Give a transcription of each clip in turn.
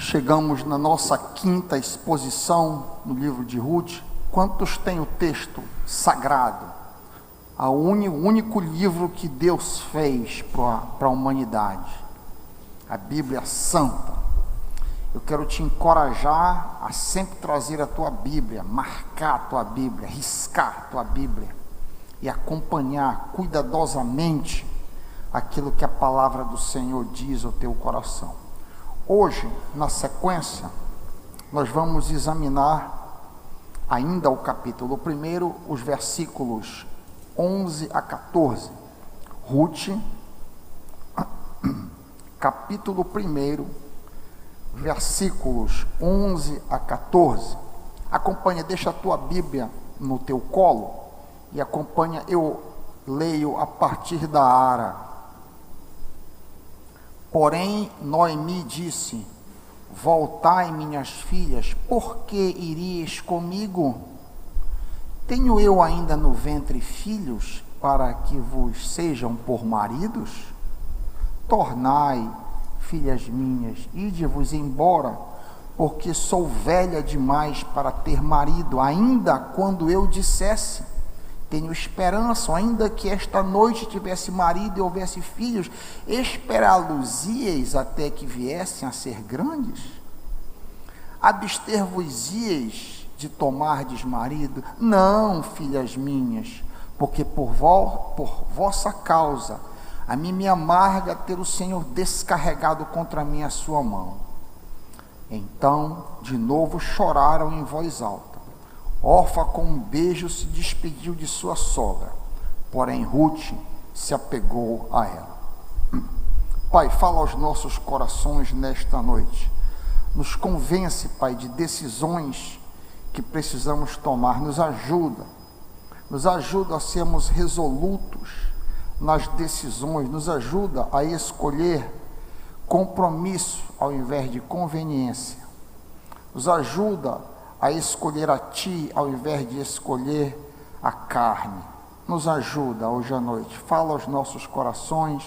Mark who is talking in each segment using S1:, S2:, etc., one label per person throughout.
S1: Chegamos na nossa quinta exposição no livro de Ruth. Quantos têm o texto sagrado? O único livro que Deus fez para a humanidade, a Bíblia Santa. Eu quero te encorajar a sempre trazer a tua Bíblia, marcar a tua Bíblia, riscar a tua Bíblia e acompanhar cuidadosamente aquilo que a palavra do Senhor diz ao teu coração. Hoje, na sequência, nós vamos examinar ainda o capítulo 1, os versículos 11 a 14. Ruth, capítulo 1, versículos 11 a 14. Acompanha, deixa a tua Bíblia no teu colo e acompanha, eu leio a partir da Ara. Porém, Noemi disse: voltai, minhas filhas, por que iríeis comigo? Tenho eu ainda no ventre filhos, para que vos sejam por maridos? Tornai, filhas minhas, ide-vos embora, porque sou velha demais para ter marido, ainda quando eu dissesse: tenho esperança, ainda que esta noite tivesse marido e houvesse filhos, esperá-los-ieis até que viessem a ser grandes? Abster-vos-ieis de tomardes marido? Não, filhas minhas, porque por vossa causa a mim me amarga ter o Senhor descarregado contra mim a sua mão. Então, de novo choraram em voz alta. Orfa, com um beijo, se despediu de sua sogra, porém Ruth se apegou a ela. Pai, fala aos nossos corações nesta noite. Nos convence, Pai, de decisões que precisamos tomar. Nos ajuda a sermos resolutos nas decisões, nos ajuda a escolher compromisso ao invés de conveniência, nos ajuda a escolher a Ti ao invés de escolher a carne. Nos ajuda hoje à noite, fala aos nossos corações,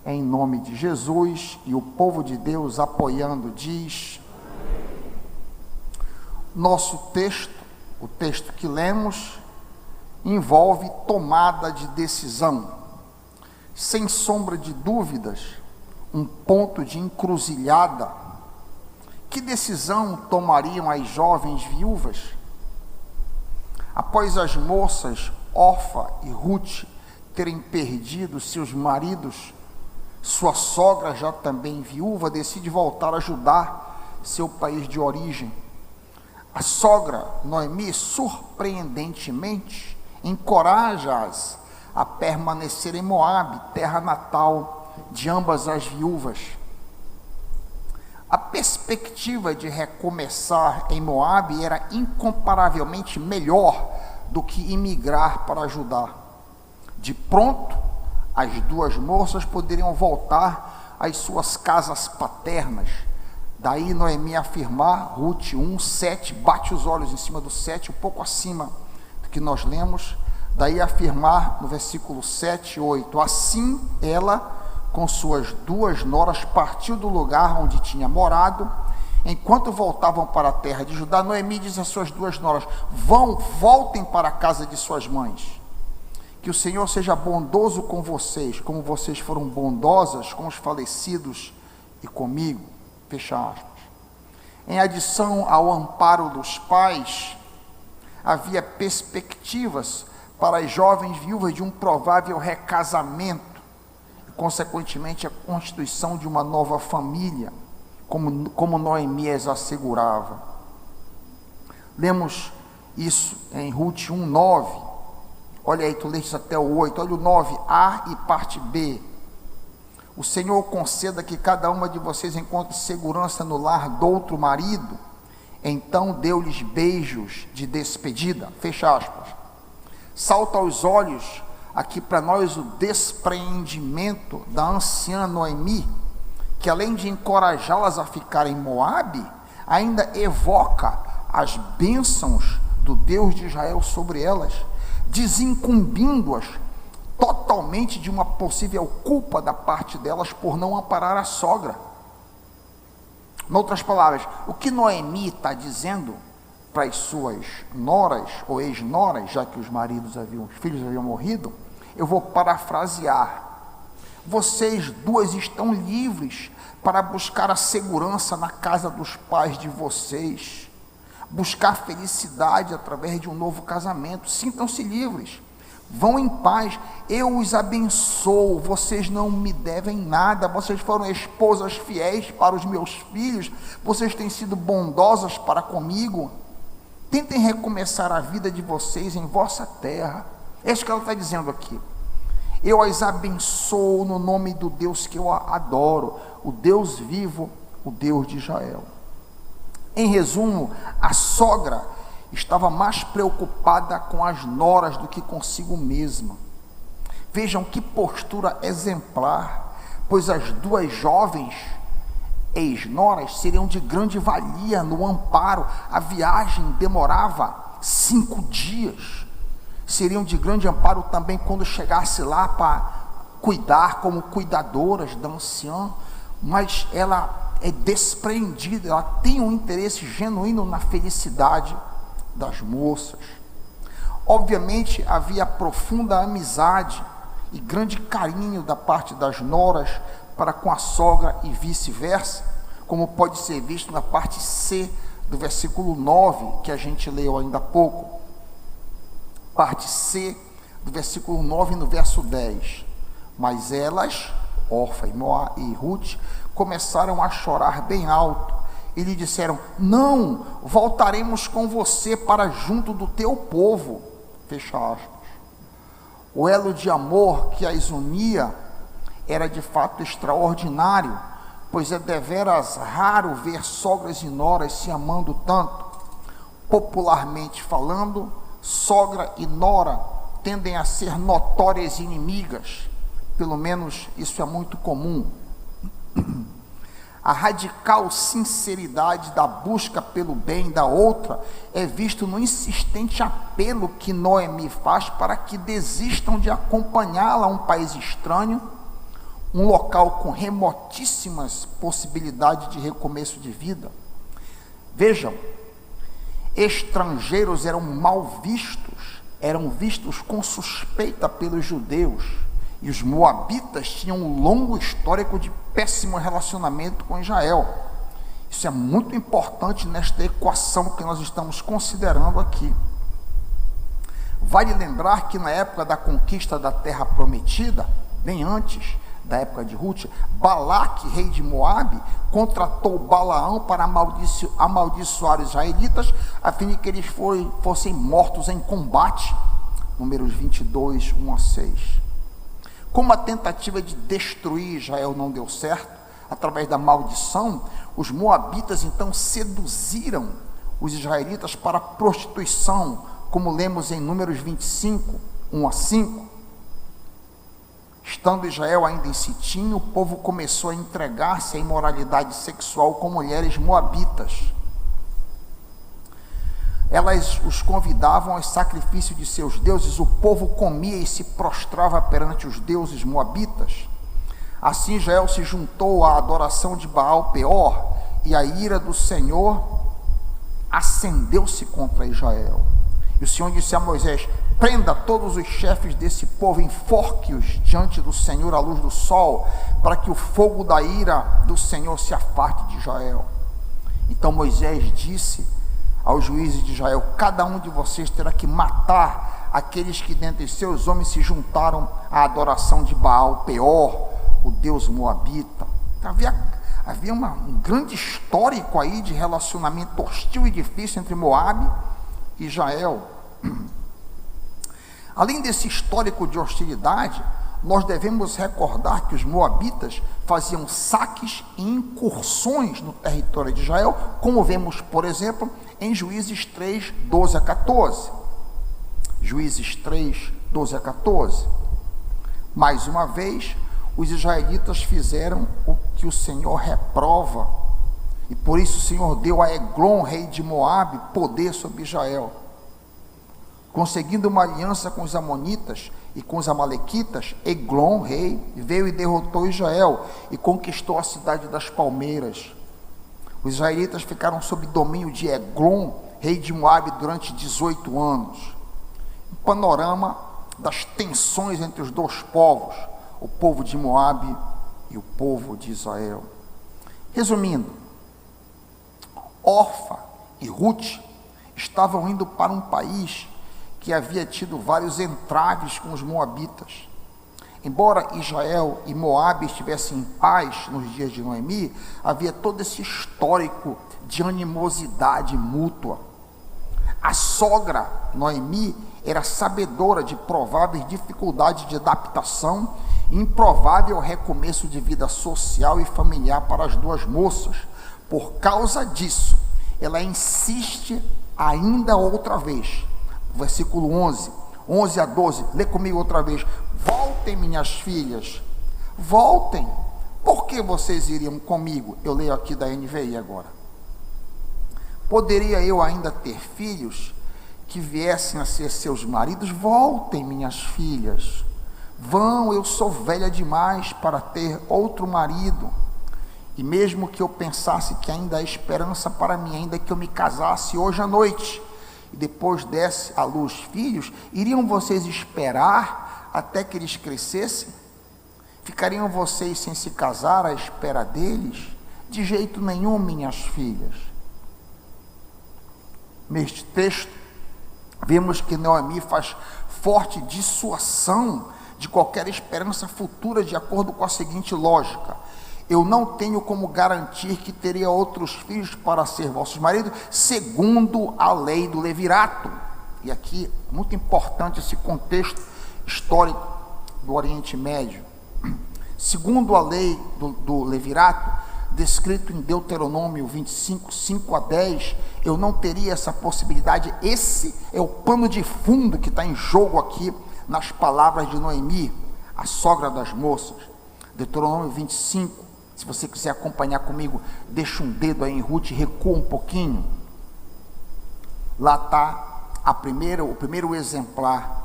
S1: em nome de Jesus. E o povo de Deus apoiando diz: nosso texto, o texto que lemos, envolve tomada de decisão. Sem sombra de dúvidas, um ponto de encruzilhada. Que decisão tomariam as jovens viúvas? Após as moças Orfa e Ruth terem perdido seus maridos, sua sogra, já também viúva, decide voltar a ajudar seu país de origem. A sogra, Noemi, surpreendentemente, encoraja-as a permanecer em Moabe, terra natal de ambas as viúvas. A perspectiva de recomeçar em Moabe era incomparavelmente melhor do que imigrar para Judá. De pronto, as duas moças poderiam voltar às suas casas paternas. Daí Noemi afirmar, Ruth 1:7, bate os olhos em cima do 7, um pouco acima do que nós lemos. Daí afirmar no versículo 7 e 8, assim ela, com suas duas noras, partiu do lugar onde tinha morado. Enquanto voltavam para a terra de Judá, Noemi diz às suas duas noras: voltem para a casa de suas mães. Que o Senhor seja bondoso com vocês, como vocês foram bondosas com os falecidos e comigo. Fecha aspas. Em adição ao amparo dos pais, havia perspectivas para as jovens viúvas de um provável recasamento, consequentemente a constituição de uma nova família, como Noemi as assegurava. Lemos isso em Ruth 1:9. Olha aí, tu leste até o 8, olha o 9a e parte B. O Senhor conceda que cada uma de vocês encontre segurança no lar do outro marido. Então deu-lhes beijos de despedida. Fecha aspas. Salta aos olhos aqui para nós o despreendimento da anciã Noemi, que além de encorajá-las a ficar em Moabe, ainda evoca as bênçãos do Deus de Israel sobre elas, desincumbindo-as totalmente de uma possível culpa da parte delas por não amparar a sogra. Em outras palavras, o que Noemi está dizendo para as suas noras ou ex-noras, já que os filhos haviam morrido, eu vou parafrasear. Vocês duas estão livres para buscar a segurança na casa dos pais de vocês, buscar felicidade através de um novo casamento. Sintam-se livres, vão em paz, eu os abençoo, vocês não me devem nada, vocês foram esposas fiéis para os meus filhos, vocês têm sido bondosas para comigo, tentem recomeçar a vida de vocês em vossa terra. É isso que ela está dizendo aqui. Eu as abençoo no nome do Deus que eu adoro, o Deus vivo, o Deus de Israel. Em resumo, a sogra estava mais preocupada com as noras do que consigo mesma. Vejam que postura exemplar, pois as duas jovens ex-noras seriam de grande valia no amparo. A viagem demorava 5 dias. Seriam de grande amparo também quando chegasse lá para cuidar como cuidadoras da anciã, mas ela é despreendida, ela tem um interesse genuíno na felicidade das moças. Obviamente havia profunda amizade e grande carinho da parte das noras para com a sogra e vice-versa, como pode ser visto na parte C do versículo 9, que a gente leu ainda há pouco. Parte C do versículo 9 no verso 10. Mas elas, Orfa e Ruth, começaram a chorar bem alto e lhe disseram: não, voltaremos com você para junto do teu povo. Fecha aspas. O elo de amor que as unia era de fato extraordinário, pois é deveras raro ver sogras e noras se amando tanto. Popularmente falando, sogra e nora tendem a ser notórias inimigas, pelo menos isso é muito comum. A radical sinceridade da busca pelo bem da outra é visto no insistente apelo que Noemi faz para que desistam de acompanhá-la a um país estranho, um local com remotíssimas possibilidades de recomeço de vida. Vejam, estrangeiros eram mal vistos, eram vistos com suspeita pelos judeus, e os moabitas tinham um longo histórico de péssimo relacionamento com Israel. Isso é muito importante nesta equação que nós estamos considerando aqui. Vale lembrar que na época da conquista da terra prometida, bem antes da época de Ruth, Balaque, rei de Moabe, contratou Balaão para amaldiçoar os israelitas, a fim de que eles fossem mortos em combate. Números 22, 1 a 6. Como a tentativa de destruir Israel não deu certo, através da maldição, os moabitas então seduziram os israelitas para a prostituição, como lemos em Números 25, 1 a 5. Estando Israel ainda em Sitim, o povo começou a entregar-se à imoralidade sexual com mulheres moabitas. Elas os convidavam ao sacrifício de seus deuses, o povo comia e se prostrava perante os deuses moabitas. Assim Israel se juntou à adoração de Baal Peor, e a ira do Senhor acendeu-se contra Israel. E o Senhor disse a Moisés: prenda todos os chefes desse povo, enforque-os diante do Senhor à luz do sol, para que o fogo da ira do Senhor se afaste de Israel. Então Moisés disse aos juízes de Israel: cada um de vocês terá que matar aqueles que dentre seus homens se juntaram à adoração de Baal Peor, o deus moabita. Havia um grande histórico aí de relacionamento hostil e difícil entre Moabe e Israel. Além desse histórico de hostilidade, nós devemos recordar que os moabitas faziam saques e incursões no território de Israel, como vemos, por exemplo, em Juízes 3, 12 a 14. Juízes 3, 12 a 14. Mais uma vez, os israelitas fizeram o que o Senhor reprova, e por isso o Senhor deu a Eglon, rei de Moabe, poder sobre Israel. Conseguindo uma aliança com os amonitas e com os amalequitas, Eglon, rei, veio e derrotou Israel e conquistou a cidade das palmeiras. Os israelitas ficaram sob domínio de Eglon, rei de Moabe, durante 18 anos. Um panorama das tensões entre os dois povos, o povo de Moabe e o povo de Israel. Resumindo, Orfa e Ruth estavam indo para um país que havia tido vários entraves com os moabitas. Embora Israel e Moabe estivessem em paz nos dias de Noemi, havia todo esse histórico de animosidade mútua. A sogra Noemi era sabedora de prováveis dificuldades de adaptação e improvável recomeço de vida social e familiar para as duas moças. Por causa disso, ela insiste ainda outra vez. Versículo 11 a 12, lê comigo outra vez. Voltem, minhas filhas, voltem. Por que vocês iriam comigo? Eu leio aqui da NVI agora. Poderia eu ainda ter filhos que viessem a ser seus maridos? Voltem, minhas filhas. Vão, eu sou velha demais para ter outro marido. E mesmo que eu pensasse que ainda há esperança para mim, ainda que eu me casasse hoje à noite, e depois desse à luz filhos, iriam vocês esperar até que eles crescessem? Ficariam vocês sem se casar à espera deles? De jeito nenhum, minhas filhas. Neste texto, vemos que Noemi faz forte dissuasão de qualquer esperança futura, de acordo com a seguinte lógica: eu não tenho como garantir que teria outros filhos para ser vossos maridos, segundo a lei do levirato. E aqui, muito importante esse contexto histórico do Oriente Médio. Segundo a lei do levirato, descrito em Deuteronômio 25, 5 a 10, eu não teria essa possibilidade. Esse é o pano de fundo que está em jogo aqui nas palavras de Noemi, a sogra das moças. Deuteronômio 25, se você quiser acompanhar comigo, deixa um dedo aí em Ruth, recua um pouquinho. Lá está o primeiro exemplar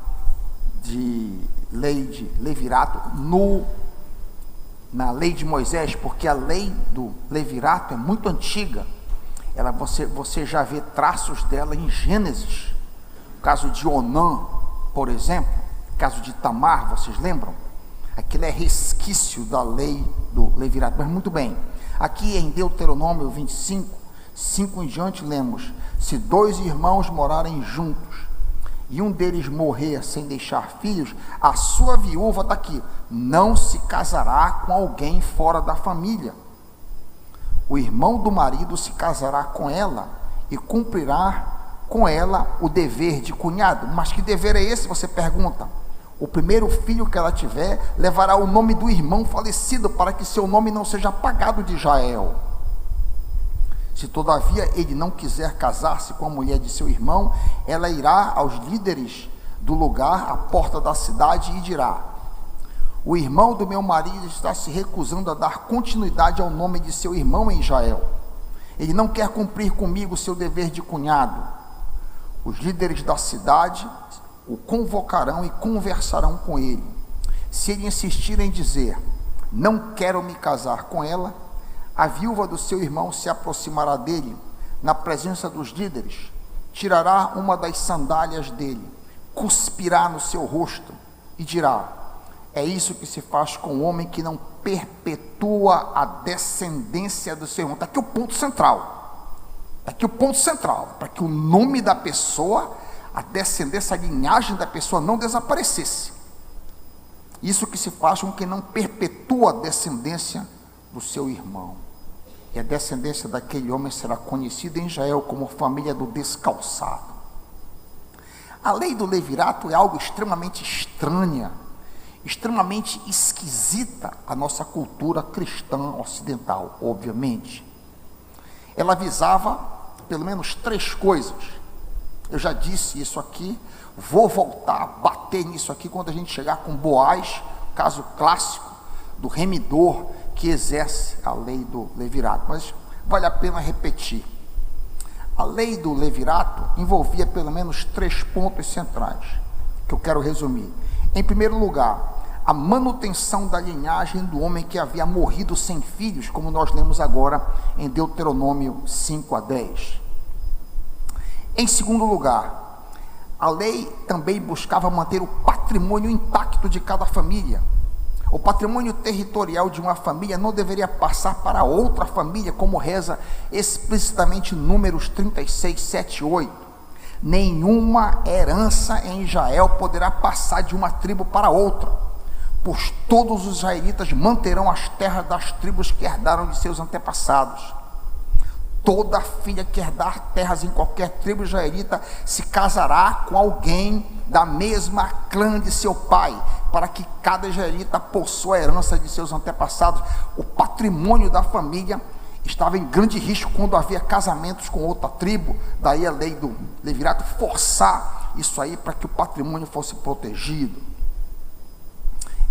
S1: de lei de levirato na lei de Moisés, porque a lei do levirato é muito antiga. Você já vê traços dela em Gênesis. O caso de Onã, por exemplo, o caso de Tamar, vocês lembram? Aquilo é resquício da lei do levirato. Mas muito bem, aqui em Deuteronômio 25, 5 em diante, lemos: se dois irmãos morarem juntos e um deles morrer sem deixar filhos, a sua viúva, está aqui, não se casará com alguém fora da família. O irmão do marido se casará com ela e cumprirá com ela o dever de cunhado. Mas que dever é esse, você pergunta? O primeiro filho que ela tiver levará o nome do irmão falecido, para que seu nome não seja apagado de Israel. Se todavia ele não quiser casar-se com a mulher de seu irmão, ela irá aos líderes do lugar, à porta da cidade, e dirá: o irmão do meu marido está se recusando a dar continuidade ao nome de seu irmão em Israel. Ele não quer cumprir comigo seu dever de cunhado. Os líderes da cidade o convocarão e conversarão com ele. Se ele insistir em dizer: não quero me casar com ela, a viúva do seu irmão se aproximará dele na presença dos líderes, tirará uma das sandálias dele, cuspirá no seu rosto e dirá: é isso que se faz com o homem que não perpetua a descendência do seu irmão. Está aqui o ponto central. Está aqui o ponto central, para que o nome da pessoa, a descendência, a linhagem da pessoa não desaparecesse. Isso que se faz com quem não perpetua a descendência do seu irmão. E a descendência daquele homem será conhecida em Israel como família do descalçado. A lei do levirato é algo extremamente estranha, extremamente esquisita à nossa cultura cristã ocidental, obviamente. Ela visava pelo menos 3 coisas. Eu já disse isso aqui, vou voltar a bater nisso aqui quando a gente chegar com Boaz, caso clássico do remidor que exerce a lei do levirato, mas vale a pena repetir. A lei do levirato envolvia pelo menos 3 pontos centrais, que eu quero resumir. Em primeiro lugar, a manutenção da linhagem do homem que havia morrido sem filhos, como nós lemos agora em Deuteronômio 5-10. Em segundo lugar, a lei também buscava manter o patrimônio intacto de cada família. O patrimônio territorial de uma família não deveria passar para outra família, como reza explicitamente Números 36, 7 e 8. Nenhuma herança em Israel poderá passar de uma tribo para outra, pois todos os israelitas manterão as terras das tribos que herdaram de seus antepassados. Toda filha que herdar terras em qualquer tribo israelita se casará com alguém da mesma clã de seu pai, para que cada israelita possua a herança de seus antepassados. O patrimônio da família estava em grande risco quando havia casamentos com outra tribo. Daí a lei do Levirato forçar isso aí para que o patrimônio fosse protegido.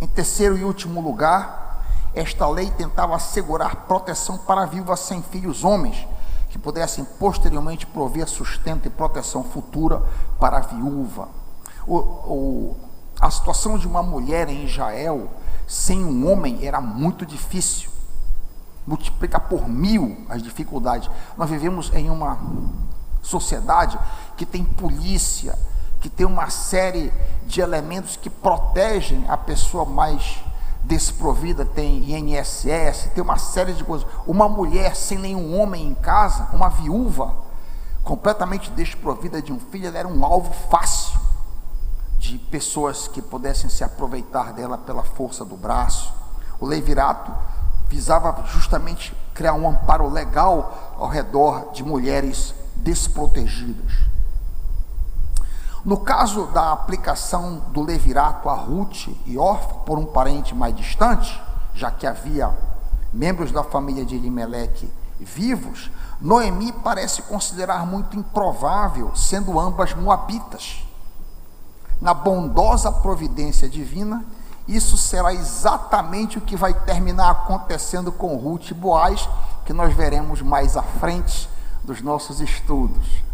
S1: Em terceiro e último lugar, esta lei tentava assegurar proteção para viúvas sem filhos homens, que pudessem posteriormente prover sustento e proteção futura para a viúva. A situação de uma mulher em Israel sem um homem era muito difícil. Multiplica por 1000 as dificuldades. Nós vivemos em uma sociedade que tem polícia, que tem uma série de elementos que protegem a pessoa mais desprovida, tem INSS, tem uma série de coisas. Uma mulher sem nenhum homem em casa, uma viúva completamente desprovida de um filho, ela era um alvo fácil de pessoas que pudessem se aproveitar dela pela força do braço. O Levirato visava justamente criar um amparo legal ao redor de mulheres desprotegidas. No caso da aplicação do Levirato a Ruth e Orfa por um parente mais distante, já que havia membros da família de Elimeleque vivos, Noemi parece considerar muito improvável, sendo ambas moabitas. Na bondosa providência divina, isso será exatamente o que vai terminar acontecendo com Ruth e Boaz, que nós veremos mais à frente dos nossos estudos.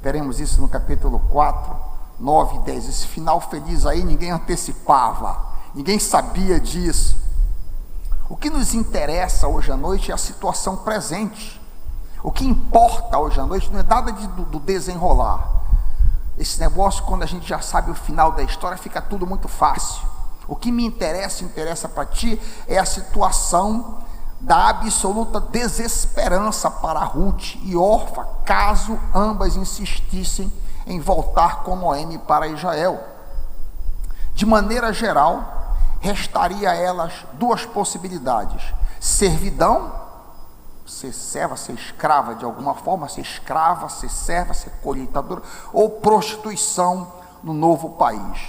S1: Veremos isso no capítulo 4, 9 e 10. Esse final feliz aí ninguém antecipava, ninguém sabia disso. O que nos interessa hoje à noite é a situação presente. O que importa hoje à noite não é nada do desenrolar. Esse negócio, quando a gente já sabe o final da história, fica tudo muito fácil. O que me interessa para ti é a situação da absoluta desesperança para Ruth e Orfa, caso ambas insistissem em voltar com Noemi para Israel. De maneira geral, restaria a elas duas possibilidades: servidão, ser serva, ser escrava de alguma forma, ser escrava, ser serva, ser colheitadora, ou prostituição no novo país.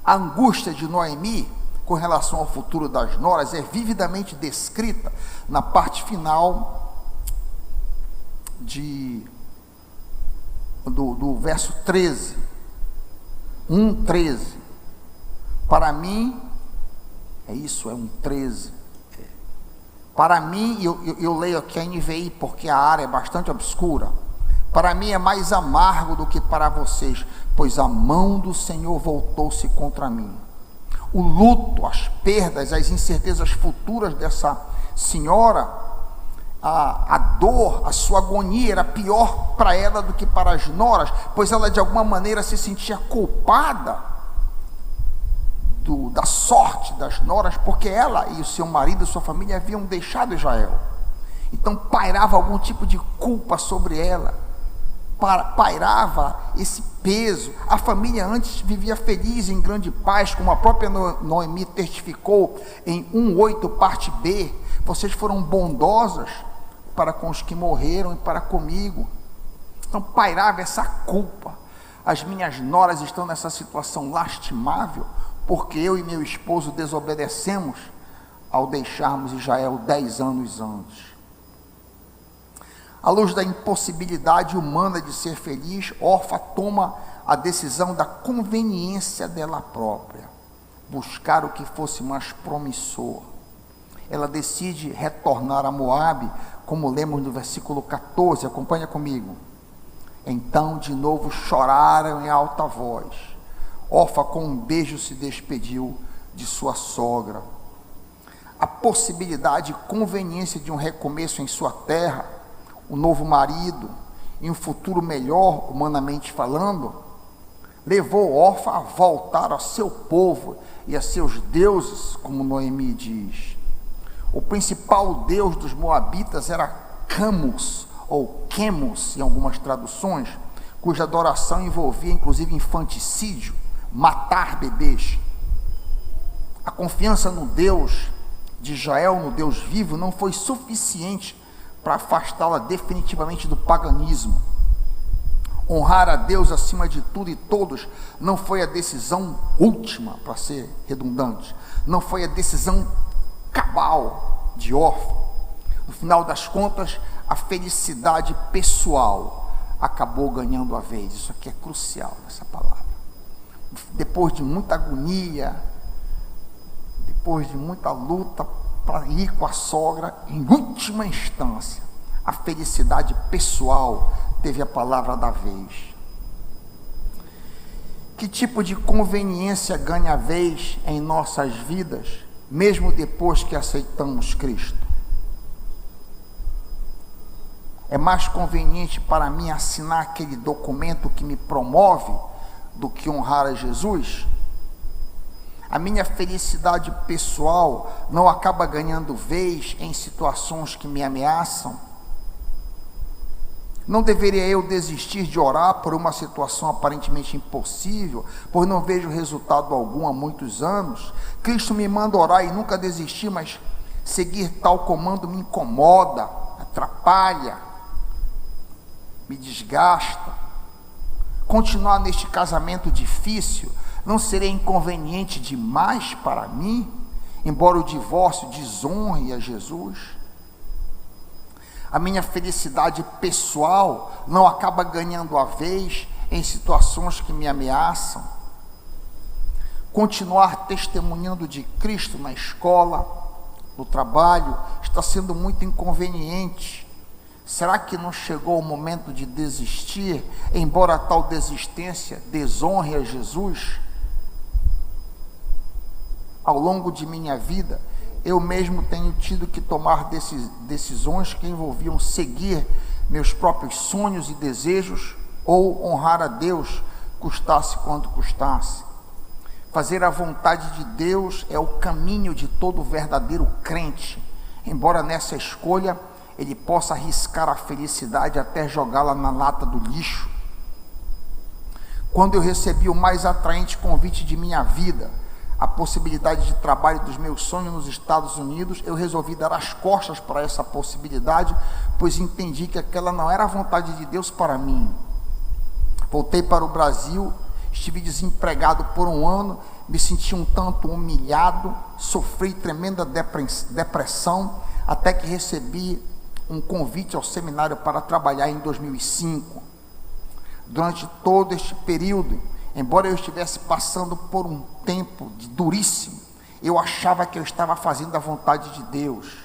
S1: A angústia de Noemi com relação ao futuro das noras é vividamente descrita na parte final do verso 13, 1:13. Para mim, é isso, é 1:13. Para mim, eu leio aqui a NVI porque a área é bastante obscura. Para mim é mais amargo do que para vocês, pois a mão do Senhor voltou-se contra mim. O luto, as perdas, as incertezas futuras dessa senhora, a dor, a sua agonia era pior para ela do que para as noras, pois ela de alguma maneira se sentia culpada da sorte das noras, porque ela e o seu marido e sua família haviam deixado Israel. Então pairava algum tipo de culpa sobre ela, pairava esse peso. A família antes vivia feliz, em grande paz, como a própria Noemi testificou em 1:8 parte B: vocês foram bondosas para com os que morreram e para comigo. Então pairava essa culpa. As minhas noras estão nessa situação lastimável porque eu e meu esposo desobedecemos ao deixarmos Israel 10 anos antes. À luz da impossibilidade humana de ser feliz, Orfa toma a decisão da conveniência dela própria, buscar o que fosse mais promissor. Ela decide retornar a Moabe, como lemos no versículo 14, acompanha comigo. Então de novo choraram em alta voz. Orfa com um beijo se despediu de sua sogra. A possibilidade e conveniência de um recomeço em sua terra, um novo marido e um futuro melhor, humanamente falando, levou Orfa a voltar a seu povo e a seus deuses, como Noemi diz. O principal deus dos moabitas era Camus, ou Quemos, em algumas traduções, cuja adoração envolvia inclusive infanticídio, matar bebês. A confiança no Deus de Israel, no Deus vivo, não foi suficiente para afastá-la definitivamente do paganismo. Honrar a Deus acima de tudo e todos não foi a decisão última, para ser redundante, não foi a decisão cabal de Orfa. No final das contas, a felicidade pessoal acabou ganhando a vez. Isso aqui é crucial nessa palavra. Depois de muita agonia, depois de muita luta para ir com a sogra, em última instância, a felicidade pessoal teve a palavra da vez. Que tipo de conveniência ganha a vez em nossas vidas, mesmo depois que aceitamos Cristo? É mais conveniente para mim assinar aquele documento que me promove do que honrar a Jesus? A minha felicidade pessoal não acaba ganhando vez em situações que me ameaçam? Não deveria eu desistir de orar por uma situação aparentemente impossível, pois não vejo resultado algum há muitos anos? Cristo me manda orar e nunca desistir, mas seguir tal comando me incomoda, atrapalha, me desgasta. Continuar neste casamento difícil não seria inconveniente demais para mim, embora o divórcio desonre a Jesus? A minha felicidade pessoal não acaba ganhando a vez em situações que me ameaçam? Continuar testemunhando de Cristo na escola, no trabalho, está sendo muito inconveniente. Será que não chegou o momento de desistir, embora tal desistência desonre a Jesus? Ao longo de minha vida, eu mesmo tenho tido que tomar decisões que envolviam seguir meus próprios sonhos e desejos ou honrar a Deus, custasse quanto custasse. Fazer a vontade de Deus é o caminho de todo verdadeiro crente, embora nessa escolha ele possa arriscar a felicidade até jogá-la na lata do lixo. Quando eu recebi o mais atraente convite de minha vida, a possibilidade de trabalho dos meus sonhos nos Estados Unidos, eu resolvi dar as costas para essa possibilidade, pois entendi que aquela não era a vontade de Deus para mim. Voltei para o Brasil, estive desempregado por um ano, me senti um tanto humilhado, sofri tremenda depressão, até que recebi um convite ao seminário para trabalhar em 2005. Durante todo este período, embora eu estivesse passando por um tempo duríssimo, eu achava que eu estava fazendo a vontade de Deus.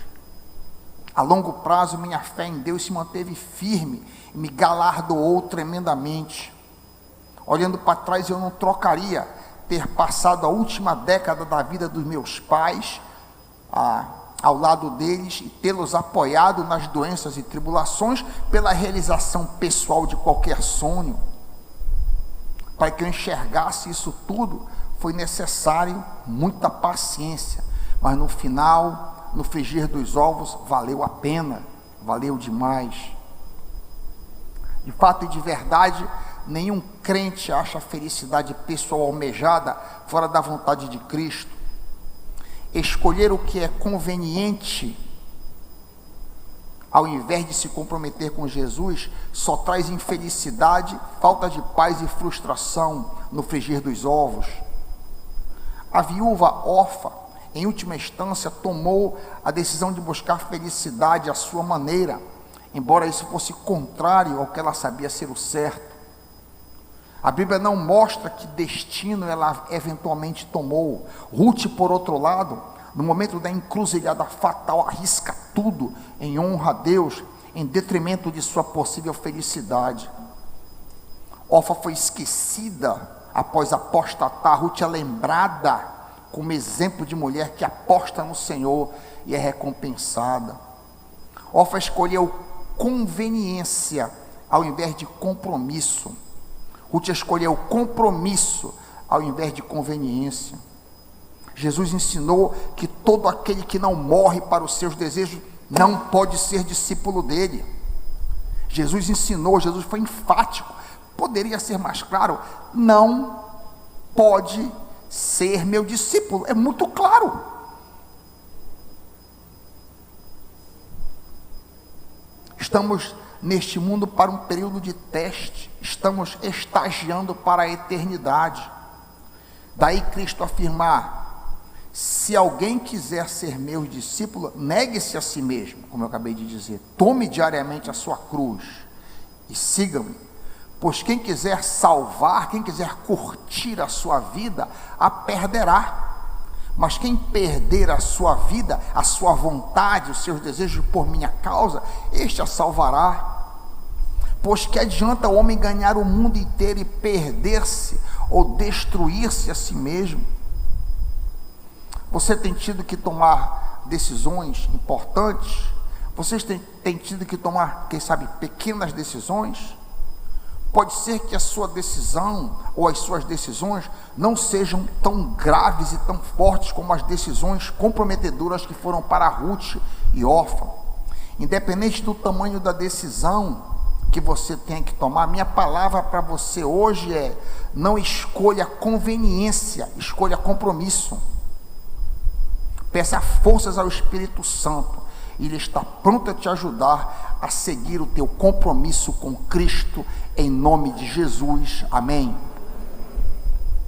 S1: A longo prazo, minha fé em Deus se manteve firme e me galardoou tremendamente. Olhando para trás, eu não trocaria ter passado a última década da vida dos meus pais ao lado deles e tê-los apoiado nas doenças e tribulações pela realização pessoal de qualquer sonho. Para que eu enxergasse isso tudo, foi necessário muita paciência, mas no final, no frigir dos ovos, valeu a pena, valeu demais. De fato e de verdade, nenhum crente acha a felicidade pessoal almejada fora da vontade de Cristo. Escolher o que é conveniente, ao invés de se comprometer com Jesus, só traz infelicidade, falta de paz e frustração no frigir dos ovos. A viúva órfã, em última instância, tomou a decisão de buscar felicidade à sua maneira, embora isso fosse contrário ao que ela sabia ser o certo. A Bíblia não mostra que destino ela eventualmente tomou. Ruth, por outro lado, no momento da encruzilhada fatal, arrisca tudo em honra a Deus, em detrimento de sua possível felicidade. Orfa foi esquecida após apostatar, Ruth é lembrada como exemplo de mulher que aposta no Senhor e é recompensada. Orfa escolheu conveniência ao invés de compromisso. Ruth escolheu compromisso ao invés de conveniência. Jesus ensinou que todo aquele que não morre para os seus desejos não pode ser discípulo dele. Jesus ensinou, Jesus foi enfático. Poderia ser mais claro: não pode ser meu discípulo. É muito claro. Estamos neste mundo para um período de teste. Estamos estagiando para a eternidade. Daí Cristo afirmar: se alguém quiser ser meu discípulo, negue-se a si mesmo, como eu acabei de dizer. Tome diariamente a sua cruz e siga-me. Pois quem quiser salvar, quem quiser curtir a sua vida, a perderá. Mas quem perder a sua vida, a sua vontade, os seus desejos por minha causa, este a salvará. Pois que adianta o homem ganhar o mundo inteiro e perder-se ou destruir-se a si mesmo? Você tem tido que tomar decisões importantes? Vocês têm tido que tomar, quem sabe, pequenas decisões? Pode ser que a sua decisão ou as suas decisões não sejam tão graves e tão fortes como as decisões comprometedoras que foram para Ruth e Orfa. Independente do tamanho da decisão que você tem que tomar, minha palavra para você hoje é: não escolha conveniência, escolha compromisso. Peça forças ao Espírito Santo. Ele está pronto a te ajudar a seguir o teu compromisso com Cristo, em nome de Jesus. Amém.